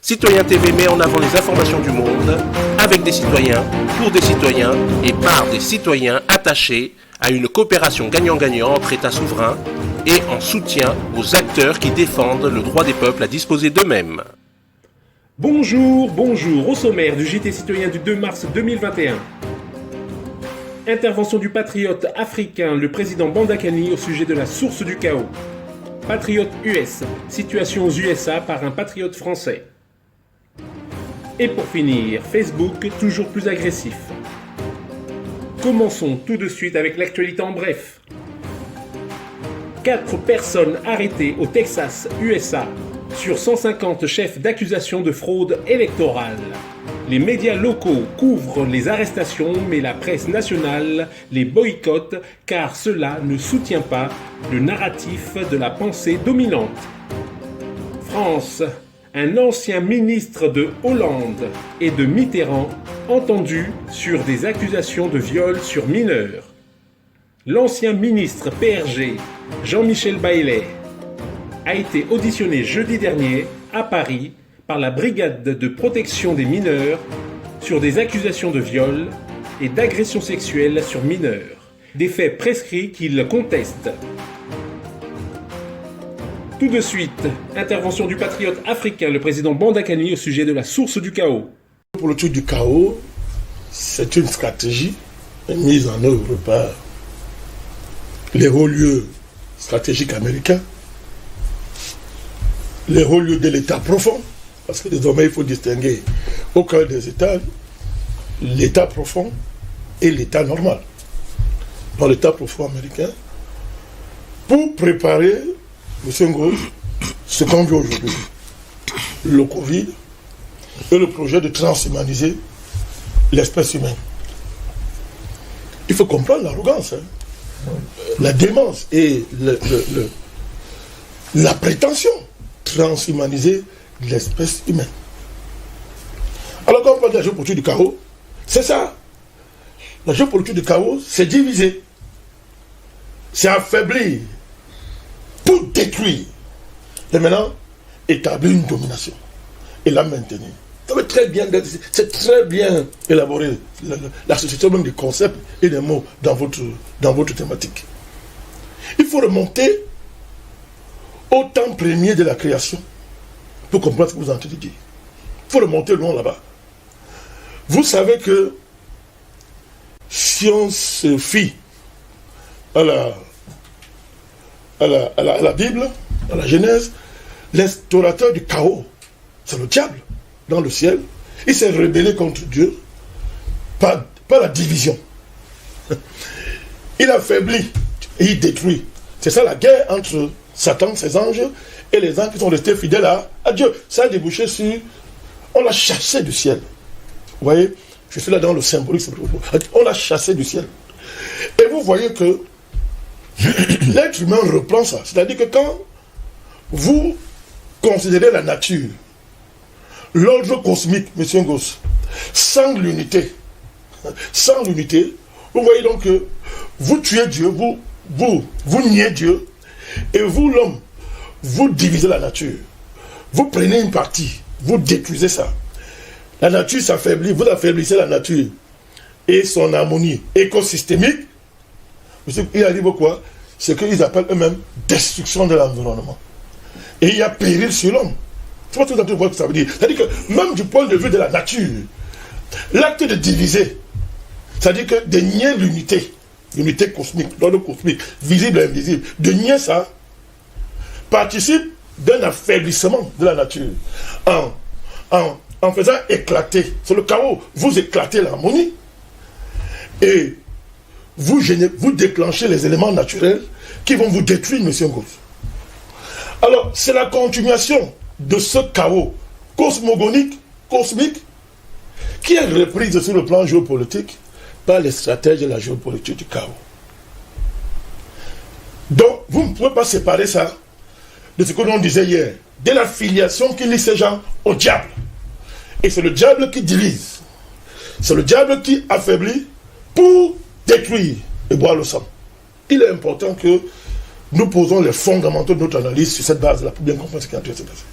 Citoyen TV met en avant les informations du monde, avec des citoyens, pour des citoyens et par des citoyens attachés à une coopération gagnant-gagnant entre États souverains et en soutien aux acteurs qui défendent le droit des peuples à disposer d'eux-mêmes. Bonjour, au sommaire du JT citoyen du 2 mars 2021. Intervention du patriote africain, le président Bandakani, au sujet de la source du chaos. Patriote US, situation aux USA par un patriote français. Et pour finir, Facebook toujours plus agressif. Commençons tout de suite avec l'actualité en bref. 4 personnes arrêtées au Texas, USA, sur 150 chefs d'accusation de fraude électorale. Les médias locaux couvrent les arrestations, mais la presse nationale les boycotte car cela ne soutient pas le narratif de la pensée dominante. France, un ancien ministre de Hollande et de Mitterrand entendu sur des accusations de viol sur mineurs. L'ancien ministre PRG, Jean-Michel Baillet, a été auditionné jeudi dernier à Paris par la Brigade de protection des mineurs sur des accusations de viol et d'agression sexuelle sur mineurs, des faits prescrits qu'il conteste. Tout de suite, intervention du patriote africain, le président Bandakani, au sujet de la source du chaos. Pour le truc du chaos, c'est une stratégie mise en œuvre par les hauts lieux stratégiques américains, les hauts lieux de l'État profond, parce que désormais il faut distinguer au cœur des États l'État profond et l'État normal. Dans l'État profond américain, pour préparer, M. Ngos, ce qu'on vit aujourd'hui, le Covid et le projet de transhumaniser l'espèce humaine. Il faut comprendre l'arrogance, la démence et la prétention transhumaniser l'espèce humaine. Alors quand on parle de la géopolitique du chaos, c'est ça. La géopolitique du chaos, c'est diviser, c'est affaiblir, pour détruire, et maintenant établir une domination et la maintenir. C'est très bien élaboré, la société même des concepts et des mots dans votre thématique. Il faut remonter au temps premier de la création pour comprendre ce que vous entendez dire. Il faut remonter loin là-bas. Vous savez que si on se fie à la Bible, à la Genèse, l'instaurateur du chaos, c'est le diable dans le ciel. Il s'est rebellé contre Dieu par la division. Il affaiblit et il détruit. C'est ça la guerre entre Satan, ses anges, et les anges qui sont restés fidèles à Dieu. Ça a débouché sur... On l'a chassé du ciel. Vous voyez, je suis là dans le symbolisme. On l'a chassé du ciel. Et vous voyez que l'être humain reprend ça. C'est-à-dire que quand vous considérez la nature, l'ordre cosmique, M. Ngos, sans l'unité, vous voyez donc que vous tuez Dieu, vous niez Dieu, et vous, l'homme, vous divisez la nature. Vous prenez une partie, vous détruisez ça. La nature s'affaiblit, vous affaiblissez la nature et son harmonie écosystémique. Il arrive quoi? C'est qu'ils appellent eux-mêmes destruction de l'environnement. Et il y a péril sur l'homme. C'est pas tout à fait ce que ça veut dire. C'est-à-dire que même du point de vue de la nature, l'acte de diviser, c'est-à-dire que de nier l'unité cosmique, l'ordre cosmique, visible et invisible, de nier ça, participe d'un affaiblissement de la nature. En faisant éclater, c'est le chaos, vous éclatez l'harmonie et vous déclenchez les éléments naturels qui vont vous détruire, M. Ngos. Alors, c'est la continuation de ce chaos cosmogonique, cosmique, qui est reprise sur le plan géopolitique par les stratèges de la géopolitique du chaos. Donc, vous ne pouvez pas séparer ça de ce que l'on disait hier, de la filiation qui lie ces gens au diable. Et c'est le diable qui divise. C'est le diable qui affaiblit pour détruire et boire le sang. Il est important que nous posons les fondamentaux de notre analyse sur cette base-là pour bien comprendre ce qui est en train de se passer.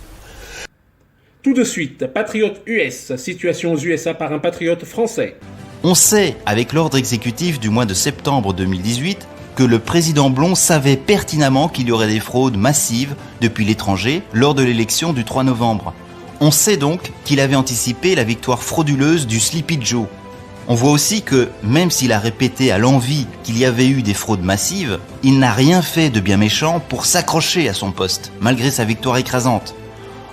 Tout de suite, Patriote US, situation aux USA par un patriote français. On sait, avec l'ordre exécutif du mois de septembre 2018, que le président Blon savait pertinemment qu'il y aurait des fraudes massives depuis l'étranger lors de l'élection du 3 novembre. On sait donc qu'il avait anticipé la victoire frauduleuse du Sleepy Joe. On voit aussi que, même s'il a répété à l'envi qu'il y avait eu des fraudes massives, il n'a rien fait de bien méchant pour s'accrocher à son poste, malgré sa victoire écrasante.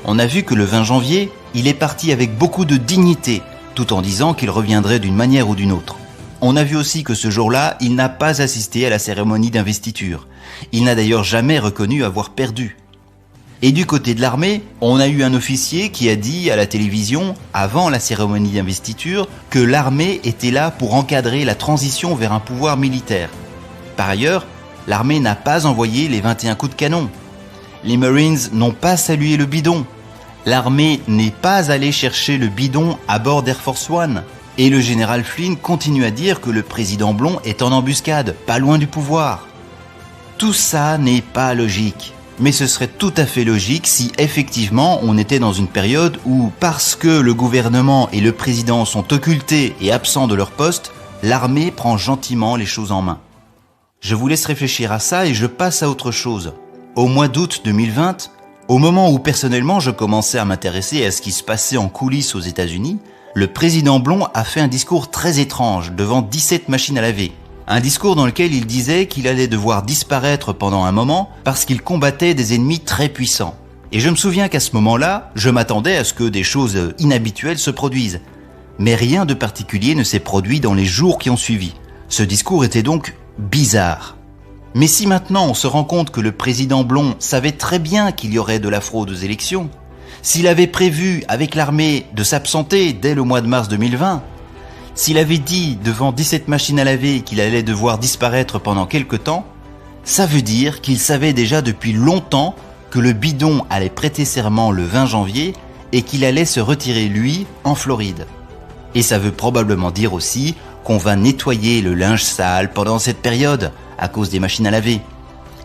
On a vu que le 20 janvier, il est parti avec beaucoup de dignité, tout en disant qu'il reviendrait d'une manière ou d'une autre. On a vu aussi que ce jour-là, il n'a pas assisté à la cérémonie d'investiture. Il n'a d'ailleurs jamais reconnu avoir perdu. Et du côté de l'armée, on a eu un officier qui a dit à la télévision, avant la cérémonie d'investiture, que l'armée était là pour encadrer la transition vers un pouvoir militaire. Par ailleurs, l'armée n'a pas envoyé les 21 coups de canon. Les Marines n'ont pas salué le bidon. L'armée n'est pas allée chercher le bidon à bord d'Air Force One. Et le général Flynn continue à dire que le président Blon est en embuscade, pas loin du pouvoir. Tout ça n'est pas logique. Mais ce serait tout à fait logique si effectivement on était dans une période où, parce que le gouvernement et le président sont occultés et absents de leur poste, l'armée prend gentiment les choses en main. Je vous laisse réfléchir à ça et je passe à autre chose. Au mois d'août 2020, au moment où personnellement je commençais à m'intéresser à ce qui se passait en coulisses aux États-Unis, le président Blon a fait un discours très étrange devant 17 machines à laver. Un discours dans lequel il disait qu'il allait devoir disparaître pendant un moment parce qu'il combattait des ennemis très puissants. Et je me souviens qu'à ce moment-là, je m'attendais à ce que des choses inhabituelles se produisent. Mais rien de particulier ne s'est produit dans les jours qui ont suivi. Ce discours était donc bizarre. Mais si maintenant on se rend compte que le président Blon savait très bien qu'il y aurait de la fraude aux élections, s'il avait prévu avec l'armée de s'absenter dès le mois de mars 2020, s'il avait dit devant 17 machines à laver qu'il allait devoir disparaître pendant quelque temps, ça veut dire qu'il savait déjà depuis longtemps que le bidon allait prêter serment le 20 janvier et qu'il allait se retirer lui en Floride. Et ça veut probablement dire aussi qu'on va nettoyer le linge sale pendant cette période à cause des machines à laver.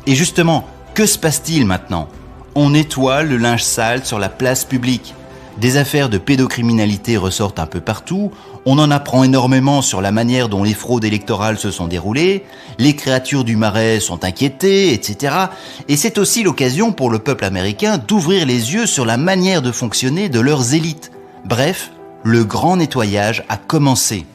Et justement, que se passe-t-il maintenant ? On nettoie le linge sale sur la place publique. Des affaires de pédocriminalité ressortent un peu partout, on en apprend énormément sur la manière dont les fraudes électorales se sont déroulées, les créatures du Marais sont inquiétées, etc. Et c'est aussi l'occasion pour le peuple américain d'ouvrir les yeux sur la manière de fonctionner de leurs élites. Bref, le grand nettoyage a commencé.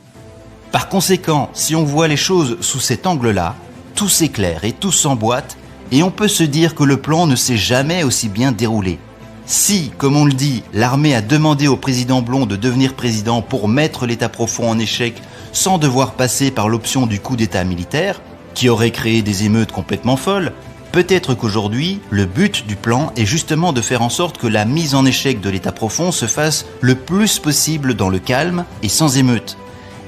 Par conséquent, si on voit les choses sous cet angle-là, tout s'éclaire et tout s'emboîte, et on peut se dire que le plan ne s'est jamais aussi bien déroulé. Si, comme on le dit, l'armée a demandé au président Blon de devenir président pour mettre l'État profond en échec sans devoir passer par l'option du coup d'État militaire, qui aurait créé des émeutes complètement folles, peut-être qu'aujourd'hui, le but du plan est justement de faire en sorte que la mise en échec de l'État profond se fasse le plus possible dans le calme et sans émeute.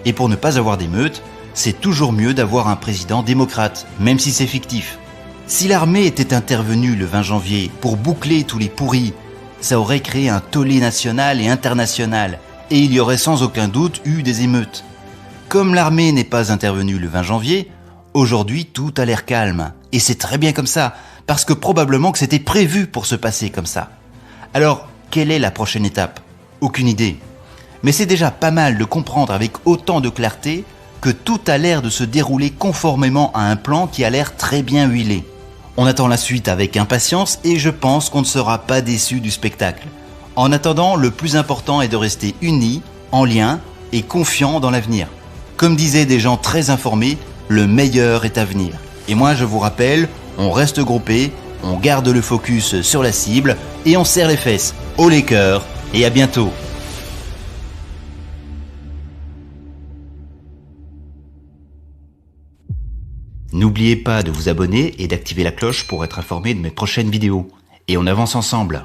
Et pour ne pas avoir d'émeute, c'est toujours mieux d'avoir un président démocrate, même si c'est fictif. Si l'armée était intervenue le 20 janvier pour boucler tous les pourris, ça aurait créé un tollé national et international, et il y aurait sans aucun doute eu des émeutes. Comme l'armée n'est pas intervenue le 20 janvier, aujourd'hui tout a l'air calme, et c'est très bien comme ça, parce que probablement que c'était prévu pour se passer comme ça. Alors, quelle est la prochaine étape ? Aucune idée. Mais c'est déjà pas mal de comprendre avec autant de clarté que tout a l'air de se dérouler conformément à un plan qui a l'air très bien huilé. On attend la suite avec impatience et je pense qu'on ne sera pas déçu du spectacle. En attendant, le plus important est de rester unis, en lien et confiants dans l'avenir. Comme disaient des gens très informés, le meilleur est à venir. Et moi je vous rappelle, on reste groupés, on garde le focus sur la cible et on serre les fesses. Haut les cœurs et à bientôt. N'oubliez pas de vous abonner et d'activer la cloche pour être informé de mes prochaines vidéos. Et on avance ensemble.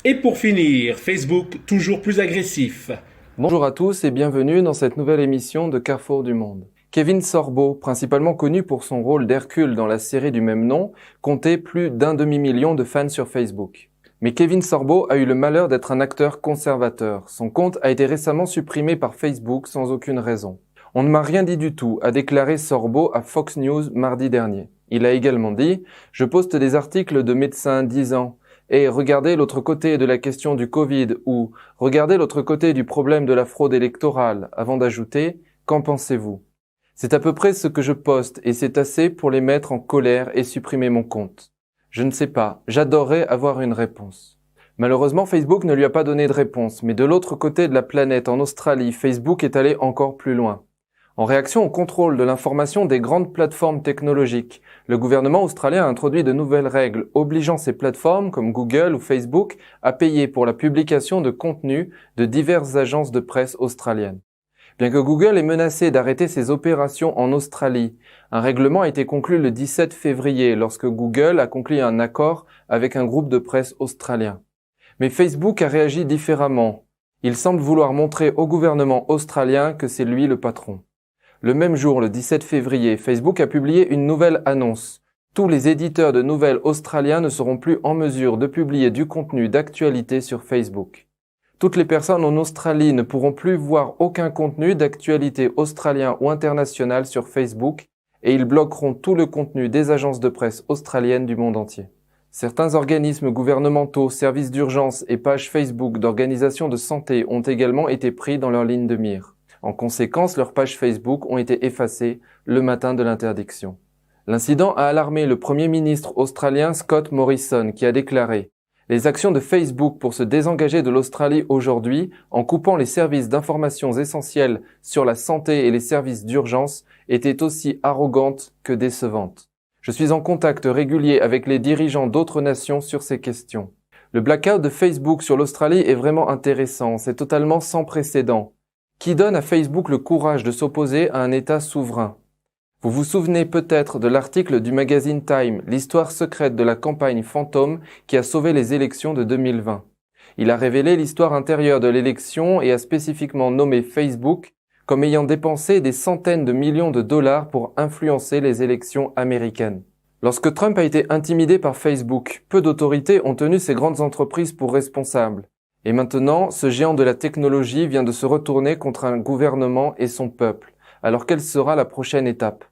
Et pour finir, Facebook toujours plus agressif. Bonjour à tous et bienvenue dans cette nouvelle émission de Carrefour du Monde. Kevin Sorbo, principalement connu pour son rôle d'Hercule dans la série du même nom, comptait plus d'1 demi-million de fans sur Facebook. Mais Kevin Sorbo a eu le malheur d'être un acteur conservateur. Son compte a été récemment supprimé par Facebook sans aucune raison. On ne m'a rien dit du tout, a déclaré Sorbo à Fox News mardi dernier. Il a également dit « Je poste des articles de médecins disant Et regardez l'autre côté de la question du Covid ou regardez l'autre côté du problème de la fraude électorale avant d'ajouter « Qu'en pensez-vous » C'est à peu près ce que je poste et c'est assez pour les mettre en colère et supprimer mon compte. Je ne sais pas, j'adorerais avoir une réponse. Malheureusement, Facebook ne lui a pas donné de réponse, mais de l'autre côté de la planète, en Australie, Facebook est allé encore plus loin. En réaction au contrôle de l'information des grandes plateformes technologiques, le gouvernement australien a introduit de nouvelles règles obligeant ces plateformes comme Google ou Facebook à payer pour la publication de contenus de diverses agences de presse australiennes. Bien que Google ait menacé d'arrêter ses opérations en Australie, un règlement a été conclu le 17 février lorsque Google a conclu un accord avec un groupe de presse australien. Mais Facebook a réagi différemment. Il semble vouloir montrer au gouvernement australien que c'est lui le patron. Le même jour, le 17 février, Facebook a publié une nouvelle annonce. Tous les éditeurs de nouvelles australiens ne seront plus en mesure de publier du contenu d'actualité sur Facebook. Toutes les personnes en Australie ne pourront plus voir aucun contenu d'actualité australien ou international sur Facebook et ils bloqueront tout le contenu des agences de presse australiennes du monde entier. Certains organismes gouvernementaux, services d'urgence et pages Facebook d'organisations de santé ont également été pris dans leur ligne de mire. En conséquence, leurs pages Facebook ont été effacées le matin de l'interdiction. L'incident a alarmé le Premier ministre australien Scott Morrison qui a déclaré « Les actions de Facebook pour se désengager de l'Australie aujourd'hui en coupant les services d'informations essentiels sur la santé et les services d'urgence étaient aussi arrogantes que décevantes. Je suis en contact régulier avec les dirigeants d'autres nations sur ces questions. Le blackout de Facebook sur l'Australie est vraiment intéressant, c'est totalement sans précédent. Qui donne à Facebook le courage de s'opposer à un État souverain ? Vous vous souvenez peut-être de l'article du magazine Time, l'histoire secrète de la campagne fantôme qui a sauvé les élections de 2020. Il a révélé l'histoire intérieure de l'élection et a spécifiquement nommé Facebook comme ayant dépensé des centaines de millions de dollars pour influencer les élections américaines. Lorsque Trump a été intimidé par Facebook, peu d'autorités ont tenu ces grandes entreprises pour responsables. Et maintenant, ce géant de la technologie vient de se retourner contre un gouvernement et son peuple. Alors quelle sera la prochaine étape ?